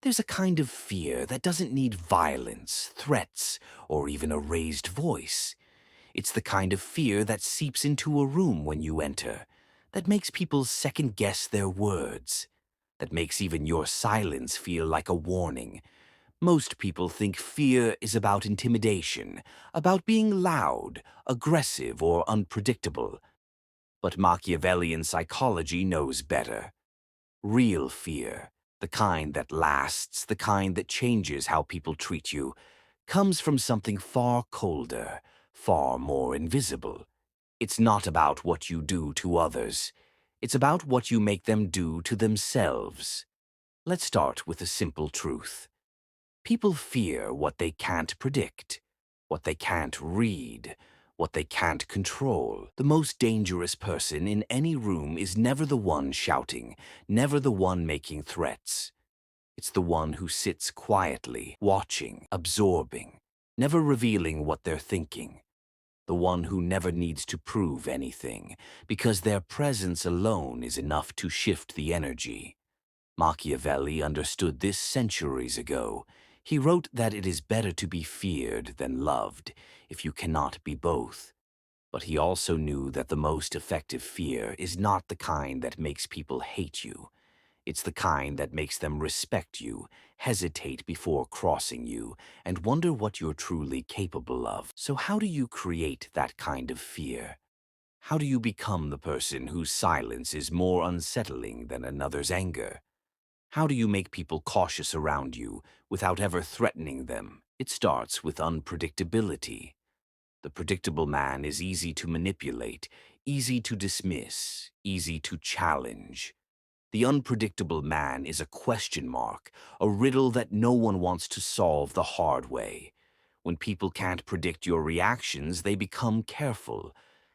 There's a kind of fear that doesn't need violence, threats, or even a raised voice. It's the kind of fear that seeps into a room when you enter, that makes people second-guess their words, that makes even your silence feel like a warning. Most people think fear is about intimidation, about being loud, aggressive, or unpredictable. But Machiavellian psychology knows better. Real fear, the kind that lasts, the kind that changes how people treat you, comes from something far colder, far more invisible. It's not about what you do to others. It's about what you make them do to themselves. Let's start with a simple truth. People fear what they can't predict, what they can't read, what they can't control. The most dangerous person in any room is never the one shouting, never the one making threats. It's the one who sits quietly, watching, absorbing, never revealing what they're thinking. The one who never needs to prove anything, because their presence alone is enough to shift the energy. Machiavelli understood this centuries ago. He wrote that it is better to be feared than loved, if you cannot be both. But he also knew that the most effective fear is not the kind that makes people hate you. It's the kind that makes them respect you, hesitate before crossing you, and wonder what you're truly capable of. So how do you create that kind of fear? How do you become the person whose silence is more unsettling than another's anger? How do you make people cautious around you without ever threatening them? It starts with unpredictability. The predictable man is easy to manipulate, easy to dismiss, easy to challenge. The unpredictable man is a question mark, a riddle that no one wants to solve the hard way. When people can't predict your reactions, they become careful.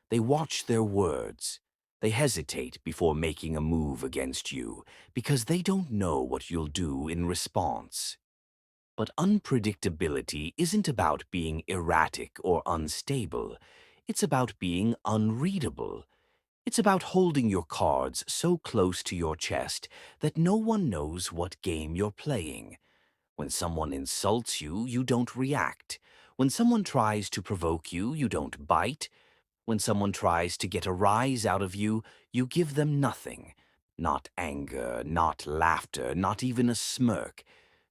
They watch their words. They hesitate before making a move against you because they don't know what you'll do in response. But unpredictability isn't about being erratic or unstable. It's about being unreadable. It's about holding your cards so close to your chest that no one knows what game you're playing. When someone insults you, you don't react. When someone tries to provoke you, you don't bite. When someone tries to get a rise out of you, you give them nothing. Not anger, not laughter, not even a smirk.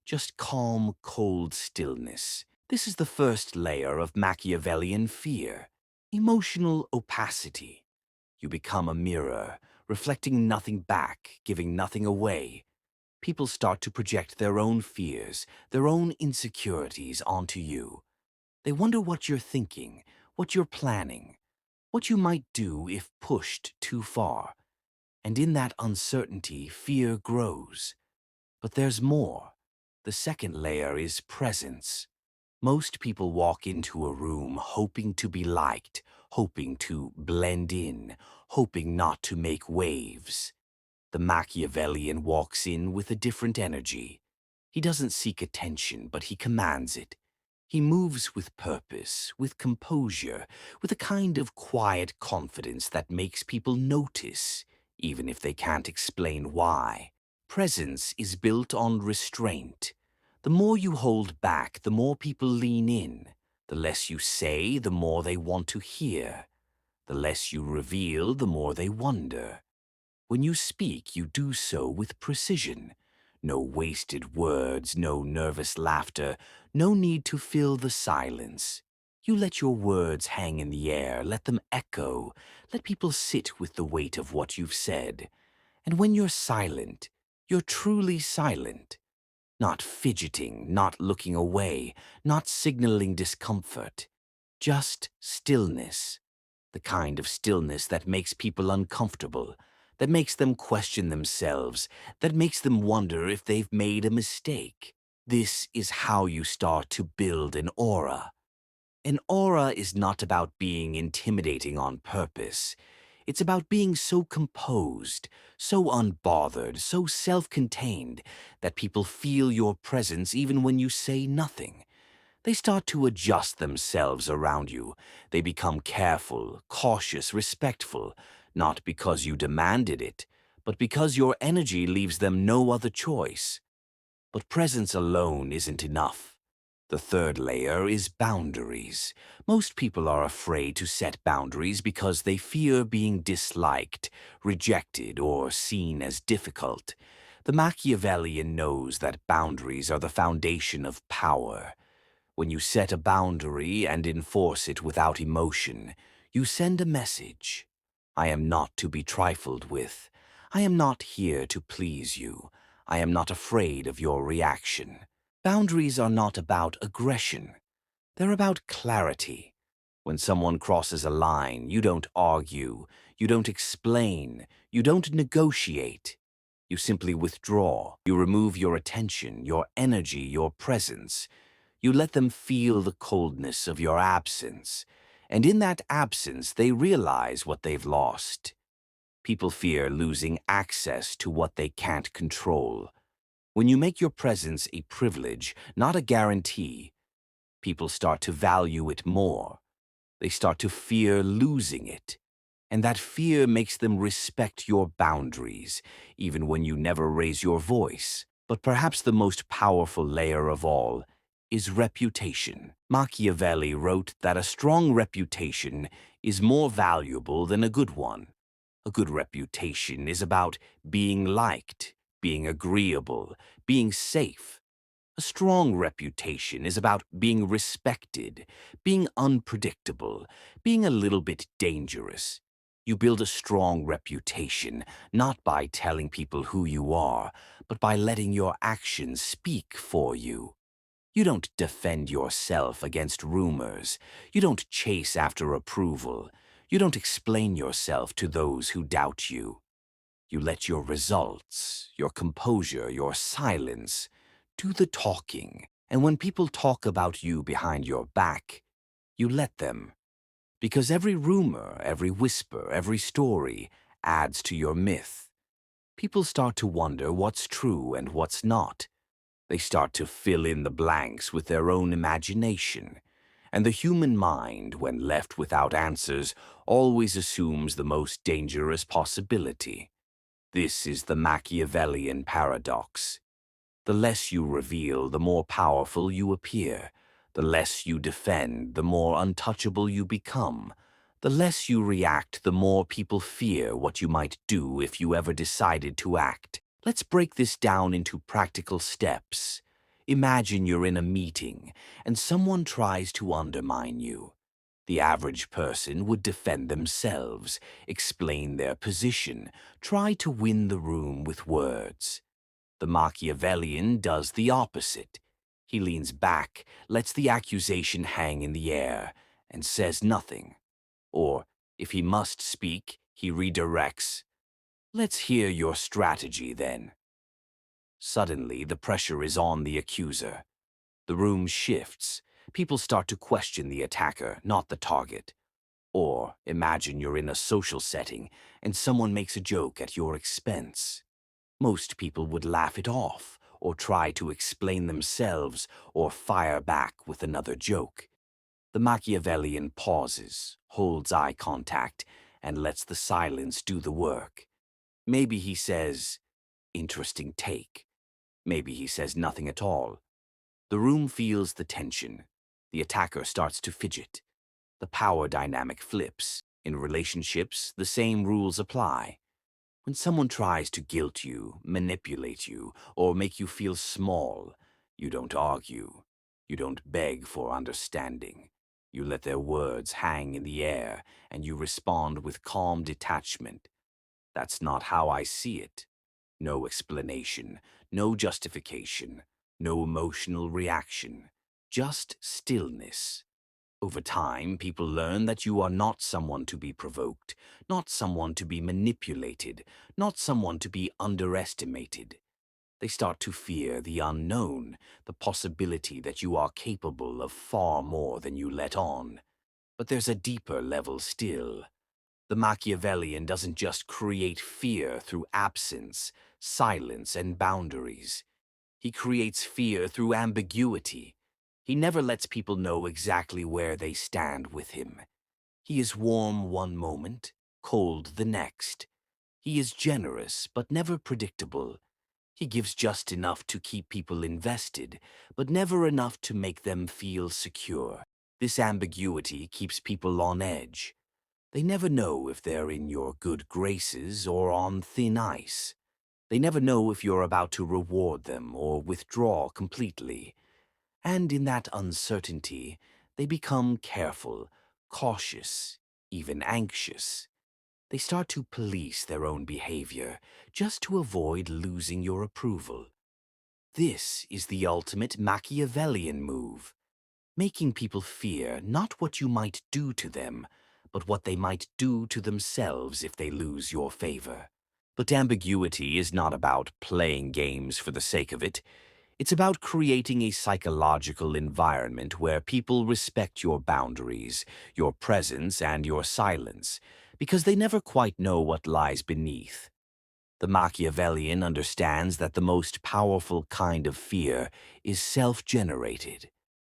Just calm, cold stillness. This is the first layer of Machiavellian fear. Emotional opacity. You become a mirror, reflecting nothing back, giving nothing away. People start to project their own fears, their own insecurities onto you. They wonder what you're thinking, what you're planning, what you might do if pushed too far. And in that uncertainty, fear grows. But there's more. The second layer is presence. Most people walk into a room hoping to be liked, hoping to blend in, hoping not to make waves. The Machiavellian walks in with a different energy. He doesn't seek attention, but he commands it. He moves with purpose, with composure, with a kind of quiet confidence that makes people notice, even if they can't explain why. Presence is built on restraint. The more you hold back, the more people lean in. The less you say, the more they want to hear. The less you reveal, the more they wonder. When you speak, you do so with precision. No wasted words, no nervous laughter, no need to fill the silence. You let your words hang in the air, let them echo, let people sit with the weight of what you've said. And when you're silent, you're truly silent. Not fidgeting, not looking away, not signaling discomfort. Just stillness. The kind of stillness that makes people uncomfortable, that makes them question themselves, that makes them wonder if they've made a mistake. This is how you start to build an aura. An aura is not about being intimidating on purpose. It's about being so composed, so unbothered, so self-contained that people feel your presence even when you say nothing. They start to adjust themselves around you. They become careful, cautious, respectful, not because you demanded it, but because your energy leaves them no other choice. But presence alone isn't enough. The third layer is boundaries. Most people are afraid to set boundaries because they fear being disliked, rejected, or seen as difficult. The Machiavellian knows that boundaries are the foundation of power. When you set a boundary and enforce it without emotion, you send a message. I am not to be trifled with. I am not here to please you. I am not afraid of your reaction. Boundaries are not about aggression. They're about clarity. When someone crosses a line, you don't argue, you don't explain, you don't negotiate. You simply withdraw. You remove your attention, your energy, your presence. You let them feel the coldness of your absence. And in that absence, they realize what they've lost. People fear losing access to what they can't control. When you make your presence a privilege, not a guarantee, people start to value it more. They start to fear losing it. And that fear makes them respect your boundaries, even when you never raise your voice. But perhaps the most powerful layer of all is reputation. Machiavelli wrote that a strong reputation is more valuable than a good one. A good reputation is about being liked, being agreeable, being safe. A strong reputation is about being respected, being unpredictable, being a little bit dangerous. You build a strong reputation not by telling people who you are, but by letting your actions speak for you. You don't defend yourself against rumors. You don't chase after approval. You don't explain yourself to those who doubt you. You let your results, your composure, your silence do the talking. And when people talk about you behind your back, you let them. Because every rumor, every whisper, every story adds to your myth. People start to wonder what's true and what's not. They start to fill in the blanks with their own imagination. And the human mind, when left without answers, always assumes the most dangerous possibility. This is the Machiavellian paradox. The less you reveal, the more powerful you appear. The less you defend, the more untouchable you become. The less you react, the more people fear what you might do if you ever decided to act. Let's break this down into practical steps. Imagine you're in a meeting and someone tries to undermine you. The average person would defend themselves, explain their position, try to win the room with words. The Machiavellian does the opposite. He leans back, lets the accusation hang in the air, and says nothing. Or, if he must speak, he redirects. Let's hear your strategy, then. Suddenly, the pressure is on the accuser. The room shifts. People start to question the attacker, not the target. Or imagine you're in a social setting and someone makes a joke at your expense. Most people would laugh it off, or try to explain themselves, or fire back with another joke. The Machiavellian pauses, holds eye contact, and lets the silence do the work. Maybe he says, "Interesting take." Maybe he says nothing at all. The room feels the tension. The attacker starts to fidget. The power dynamic flips. In relationships, the same rules apply. When someone tries to guilt you, manipulate you, or make you feel small, you don't argue. You don't beg for understanding. You let their words hang in the air, and you respond with calm detachment. That's not how I see it. No explanation, no justification, no emotional reaction, just stillness. Over time, people learn that you are not someone to be provoked, not someone to be manipulated, not someone to be underestimated. They start to fear the unknown, the possibility that you are capable of far more than you let on. But there's a deeper level still. The Machiavellian doesn't just create fear through absence, silence, and boundaries. He creates fear through ambiguity. He never lets people know exactly where they stand with him. He is warm one moment, cold the next. He is generous, but never predictable. He gives just enough to keep people invested, but never enough to make them feel secure. This ambiguity keeps people on edge. They never know if they're in your good graces or on thin ice. They never know if you're about to reward them or withdraw completely. And in that uncertainty, they become careful, cautious, even anxious. They start to police their own behavior just to avoid losing your approval. This is the ultimate Machiavellian move, making people fear not what you might do to them, but what they might do to themselves if they lose your favor. But ambiguity is not about playing games for the sake of it. It's about creating a psychological environment where people respect your boundaries, your presence, and your silence, because they never quite know what lies beneath. The Machiavellian understands that the most powerful kind of fear is self-generated.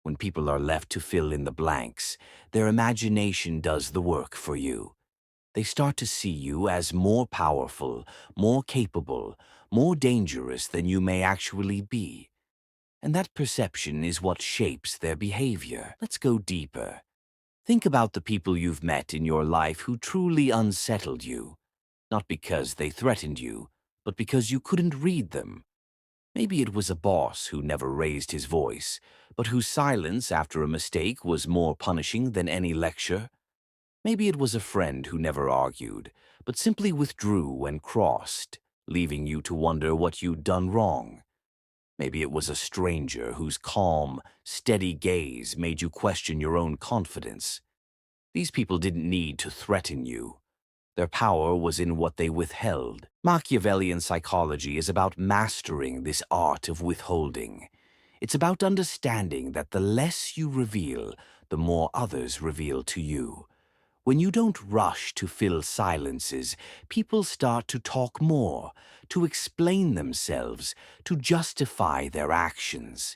When people are left to fill in the blanks, their imagination does the work for you. They start to see you as more powerful, more capable, more dangerous than you may actually be. And that perception is what shapes their behavior. Let's go deeper. Think about the people you've met in your life who truly unsettled you, not because they threatened you, but because you couldn't read them. Maybe it was a boss who never raised his voice, but whose silence after a mistake was more punishing than any lecture. Maybe it was a friend who never argued, but simply withdrew when crossed, leaving you to wonder what you'd done wrong. Maybe it was a stranger whose calm, steady gaze made you question your own confidence. These people didn't need to threaten you. Their power was in what they withheld. Machiavellian psychology is about mastering this art of withholding. It's about understanding that the less you reveal, the more others reveal to you. When you don't rush to fill silences, people start to talk more, to explain themselves, to justify their actions.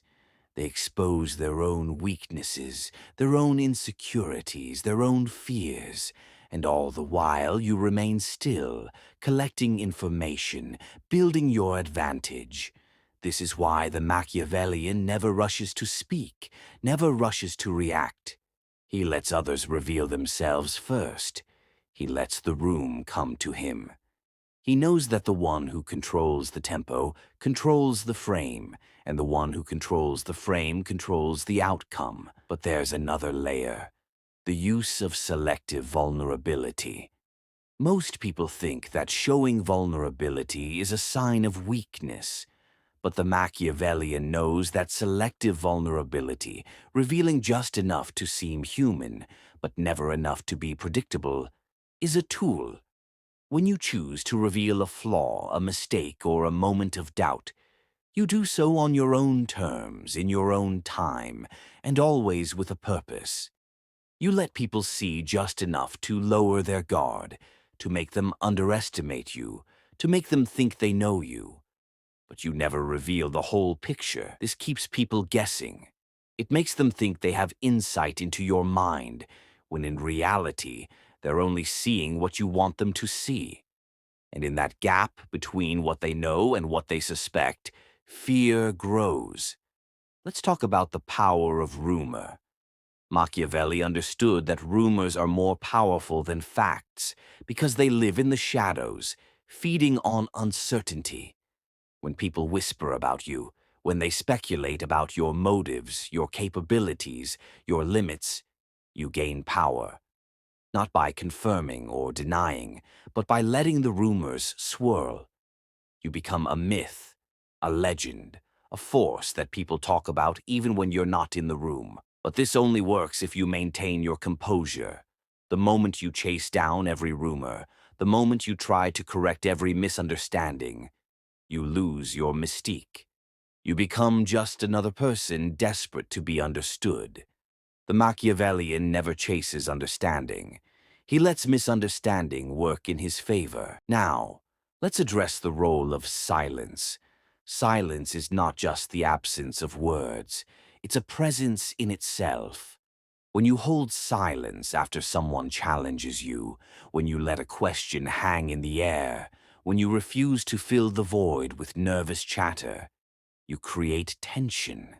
They expose their own weaknesses, their own insecurities, their own fears, and all the while you remain still, collecting information, building your advantage. This is why the Machiavellian never rushes to speak, never rushes to react. He lets others reveal themselves first. He lets the room come to him. He knows that the one who controls the tempo controls the frame, and the one who controls the frame controls the outcome. But there's another layer: the use of selective vulnerability. Most people think that showing vulnerability is a sign of weakness, but the Machiavellian knows that selective vulnerability, revealing just enough to seem human, but never enough to be predictable, is a tool. When you choose to reveal a flaw, a mistake, or a moment of doubt, you do so on your own terms, in your own time, and always with a purpose. You let people see just enough to lower their guard, to make them underestimate you, to make them think they know you. But you never reveal the whole picture. This keeps people guessing. It makes them think they have insight into your mind, when in reality, they're only seeing what you want them to see. And in that gap between what they know and what they suspect, fear grows. Let's talk about the power of rumor. Machiavelli understood that rumors are more powerful than facts because they live in the shadows, feeding on uncertainty. When people whisper about you, when they speculate about your motives, your capabilities, your limits, you gain power. Not by confirming or denying, but by letting the rumors swirl. You become a myth, a legend, a force that people talk about even when you're not in the room. But this only works if you maintain your composure. The moment you chase down every rumor, the moment you try to correct every misunderstanding, you lose your mystique. You become just another person desperate to be understood. The Machiavellian never chases understanding. He lets misunderstanding work in his favor. Now, let's address the role of silence. Silence is not just the absence of words. It's a presence in itself. When you hold silence after someone challenges you, when you let a question hang in the air, When you refuse to fill the void with nervous chatter, you create tension.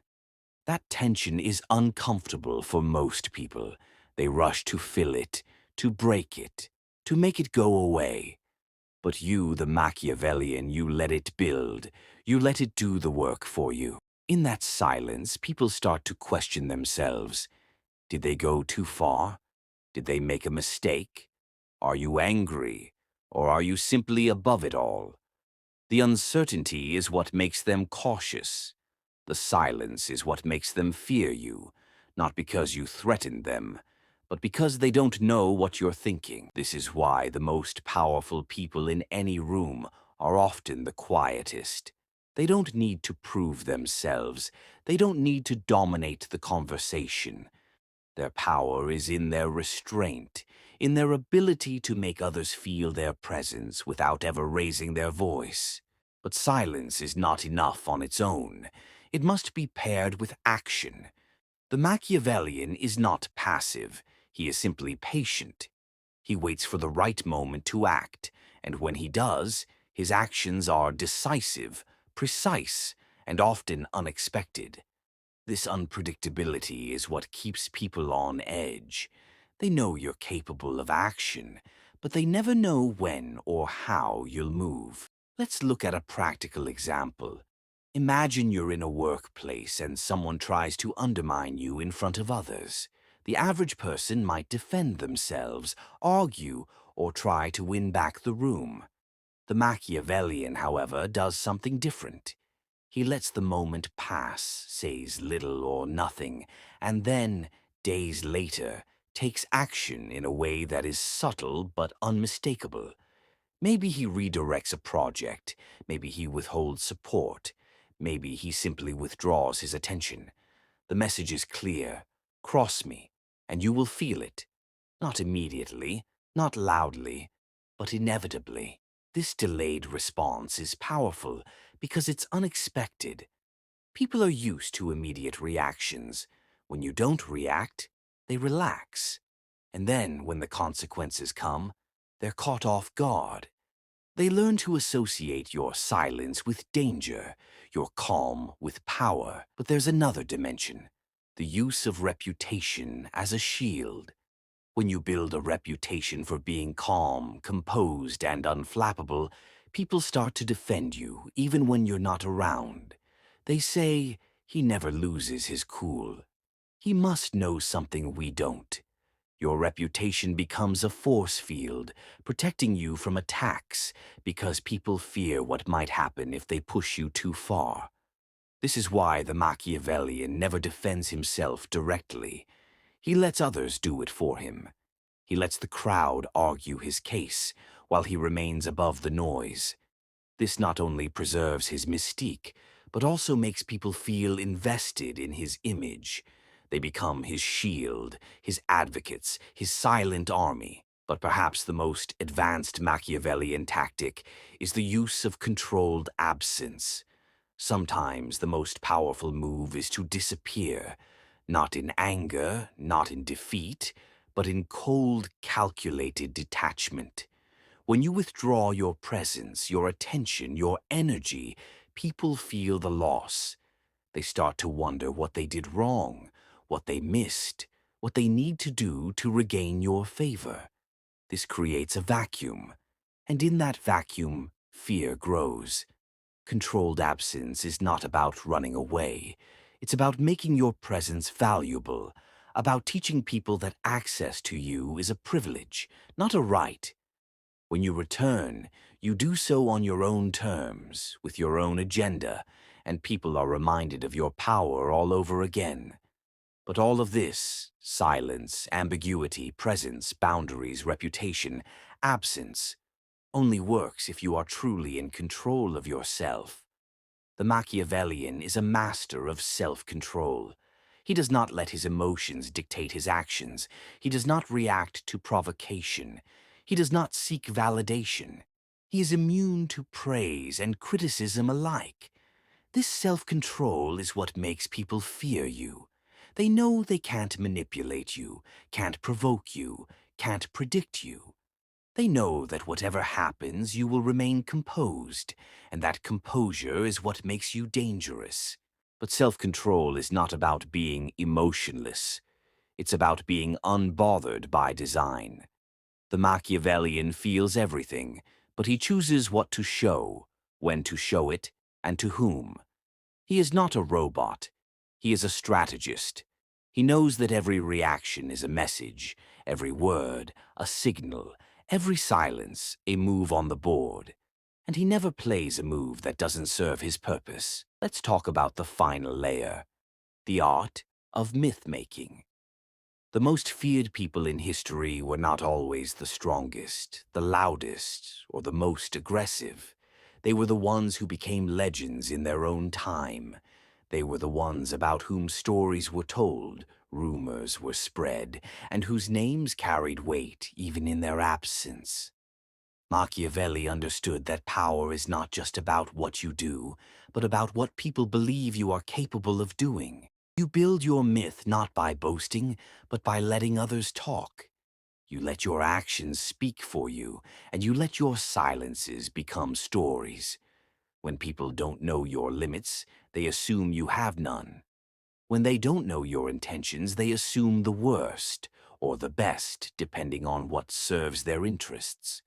That tension is uncomfortable for most people. They rush to fill it, to break it, to make it go away. But you, the Machiavellian, you let it build. You let it do the work for you. In that silence, people start to question themselves. Did they go too far? Did they make a mistake? Are you angry? Or are you simply above it all? The uncertainty is what makes them cautious. The silence is what makes them fear you, not because you threaten them, but because they don't know what you're thinking. This is why the most powerful people in any room are often the quietest. They don't need to prove themselves. They don't need to dominate the conversation. Their power is in their restraint, in their ability to make others feel their presence without ever raising their voice. But silence is not enough on its own. It must be paired with action. The Machiavellian is not passive. He is simply patient. He waits for the right moment to act, and when he does, his actions are decisive, precise, and often unexpected. This unpredictability is what keeps people on edge. They know you're capable of action, but they never know when or how you'll move. Let's look at a practical example. Imagine you're in a workplace and someone tries to undermine you in front of others. The average person might defend themselves, argue, or try to win back the room. The Machiavellian, however, does something different. He lets the moment pass, says little or nothing, and then, days later, takes action in a way that is subtle but unmistakable. Maybe he redirects a project, maybe he withholds support, maybe he simply withdraws his attention. The message is clear: cross me, and you will feel it. Not immediately, not loudly, but inevitably. This delayed response is powerful because it's unexpected. People are used to immediate reactions. When you don't react, they relax. And then, when the consequences come, they're caught off guard. They learn to associate your silence with danger, your calm with power. But there's another dimension: the use of reputation as a shield. When you build a reputation for being calm, composed, and unflappable, people start to defend you even when you're not around. They say, "He never loses his cool. He must know something we don't." Your reputation becomes a force field, protecting you from attacks because people fear what might happen if they push you too far. This is why the Machiavellian never defends himself directly. He lets others do it for him. He lets the crowd argue his case while he remains above the noise. This not only preserves his mystique, but also makes people feel invested in his image. They become his shield, his advocates, his silent army. But perhaps the most advanced Machiavellian tactic is the use of controlled absence. Sometimes the most powerful move is to disappear, not in anger, not in defeat, but in cold, calculated detachment. When you withdraw your presence, your attention, your energy, people feel the loss. They start to wonder what they did wrong, what they missed, what they need to do to regain your favor. This creates a vacuum, and in that vacuum, fear grows. Controlled absence is not about running away. It's about making your presence valuable, about teaching people that access to you is a privilege, not a right. When you return, you do so on your own terms, with your own agenda, and people are reminded of your power all over again. But all of this, silence, ambiguity, presence, boundaries, reputation, absence, only works if you are truly in control of yourself. The Machiavellian is a master of self-control. He does not let his emotions dictate his actions. He does not react to provocation. He does not seek validation. He is immune to praise and criticism alike. This self-control is what makes people fear you. They know they can't manipulate you, can't provoke you, can't predict you. They know that whatever happens, you will remain composed, and that composure is what makes you dangerous. But self-control is not about being emotionless. It's about being unbothered by design. The Machiavellian feels everything, but he chooses what to show, when to show it, and to whom. He is not a robot. He is a strategist. He knows that every reaction is a message, every word a signal, every silence a move on the board. And he never plays a move that doesn't serve his purpose. Let's talk about the final layer, the art of myth-making. The most feared people in history were not always the strongest, the loudest, or the most aggressive. They were the ones who became legends in their own time. They were the ones about whom stories were told, rumors were spread, and whose names carried weight even in their absence. Machiavelli understood that power is not just about what you do, but about what people believe you are capable of doing. You build your myth not by boasting, but by letting others talk. You let your actions speak for you, and you let your silences become stories. When people don't know your limits, they assume you have none. When they don't know your intentions, they assume the worst, or the best, depending on what serves their interests.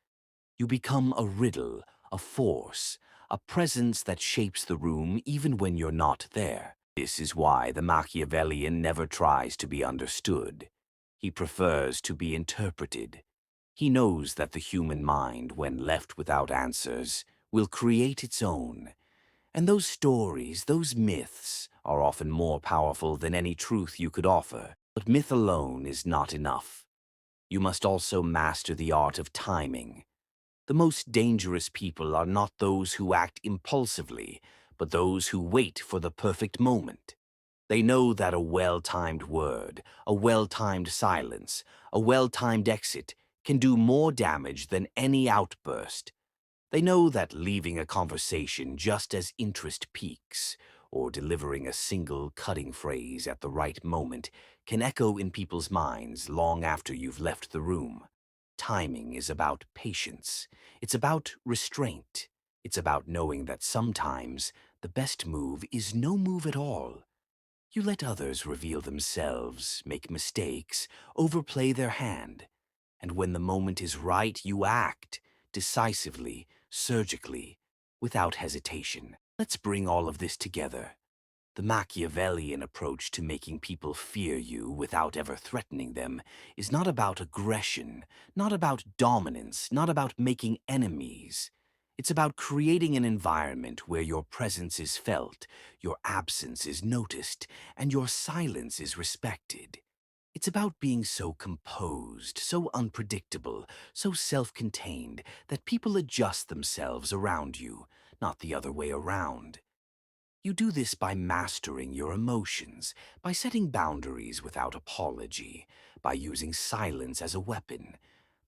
You become a riddle, a force, a presence that shapes the room even when you're not there. This is why the Machiavellian never tries to be understood. He prefers to be interpreted. He knows that the human mind, when left without answers, will create its own. And those stories, those myths, are often more powerful than any truth you could offer. But myth alone is not enough. You must also master the art of timing. The most dangerous people are not those who act impulsively, but those who wait for the perfect moment. They know that a well-timed word, a well-timed silence, a well-timed exit can do more damage than any outburst. They know that leaving a conversation just as interest peaks, or delivering a single cutting phrase at the right moment, can echo in people's minds long after you've left the room. Timing is about patience. It's about restraint. It's about knowing that sometimes the best move is no move at all. You let others reveal themselves, make mistakes, overplay their hand. And when the moment is right, you act, decisively, surgically, without hesitation. Let's bring all of this together. The Machiavellian approach to making people fear you without ever threatening them is not about aggression, not about dominance, not about making enemies. It's about creating an environment where your presence is felt, your absence is noticed, and your silence is respected. It's about being so composed, so unpredictable, so self-contained that people adjust themselves around you, not the other way around. You do this by mastering your emotions, by setting boundaries without apology, by using silence as a weapon,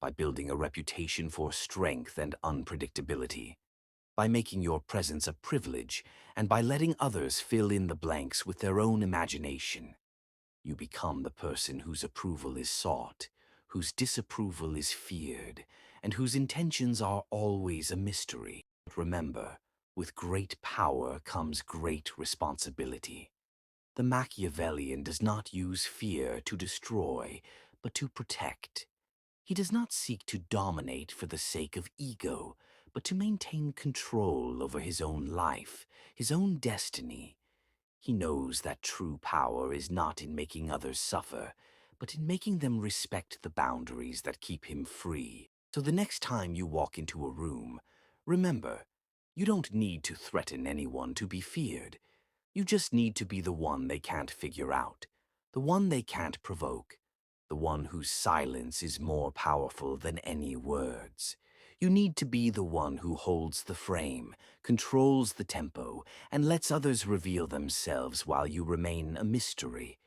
by building a reputation for strength and unpredictability, by making your presence a privilege, and by letting others fill in the blanks with their own imagination. You become the person whose approval is sought, whose disapproval is feared, and whose intentions are always a mystery. But remember, with great power comes great responsibility. The Machiavellian does not use fear to destroy, but to protect. He does not seek to dominate for the sake of ego, but to maintain control over his own life, his own destiny. He knows that true power is not in making others suffer, but in making them respect the boundaries that keep him free. So the next time you walk into a room, remember, you don't need to threaten anyone to be feared. You just need to be the one they can't figure out, the one they can't provoke, the one whose silence is more powerful than any words. You need to be the one who holds the frame, controls the tempo, and lets others reveal themselves while you remain a mystery.